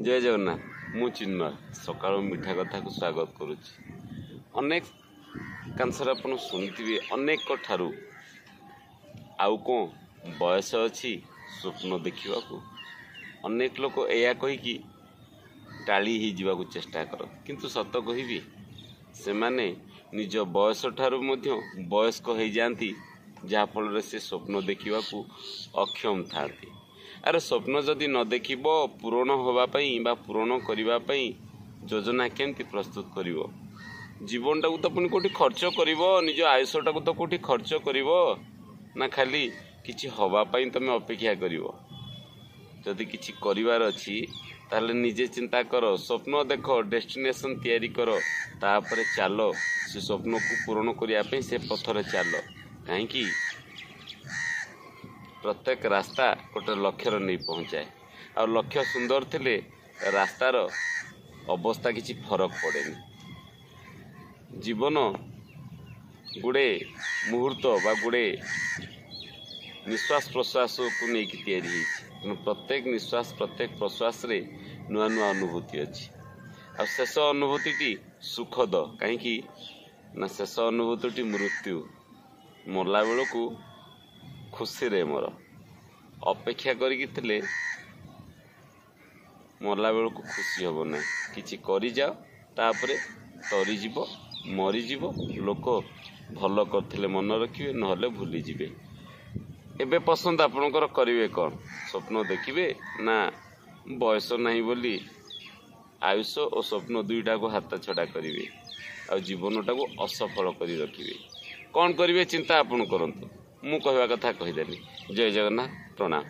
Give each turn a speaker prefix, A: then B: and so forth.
A: जय जगन्नाथ मु चिन्मय सकाळ मिठा कथा को स्वागत करुच्ची। अनेक कांसर आपण शुणिथिबे अनेक ठारू आउ कौन बयस अच्छी स्वप्न देखा अनेक लोक या कहीकि टाली ही जीवा को चेष्टा कर किंतु सत कहि से माने निज बयस ठारू मध्य वयस्क हो जाती जहाँ फल से स्वप्न देखा अक्षम था। अरे स्वप्न जदि न देखिब पूरण होगापाई बा पूरण करने योजना केमती प्रस्तुत कर जीवनटा को तो पुणी कौटी खर्च कर निज आयुषटा को तो कौटी खर्च कर ना खाली किछि हवापाई तुम अपेक्षा कर जदि किछि करिवार अछि ताले निजे चिंता कर स्वप्न देख डेस्टिनेशन तैयारी कर तापर चल से स्वप्न को पूरण करने से पथर चल कहीं प्रत्येक रास्ता गोटे लक्ष्य नहीं पहुँचाए और लक्ष्य सुंदर थिले रास्तार अवस्था किसी फरक पड़ेनी। जीवन गुड़े मुहूर्त बा गुड़े निश्वास प्रश्वास को लेकिन या प्रत्येक निश्वास प्रत्येक प्रश्वास रे नुआ नुआ अनुभूति अच्छी आ शेष अनुभूति सुखद कहीं ना शेष अनुभूति मृत्यु मरला बेल को खुशी रे मोर अपेक्षा करिले मरला बेल को खुशी हम ना कि कर जाओ तापरे तरीज मरीज लोक भल करते मन रखिए ना भूली जाए। एबे पसंद आपणकर करेंगे कौन स्वप्न देखिए ना बयस नहीं बोली आयुष और स्वप्न दुईटा को हाथ छड़ा करेंगे आ जीवनटा को असफल कर रखिए कौन करेंगे चिंता आपन करंतु। मु कहवा कथा कहीदेली। जय जगन्नाथ प्रणाम।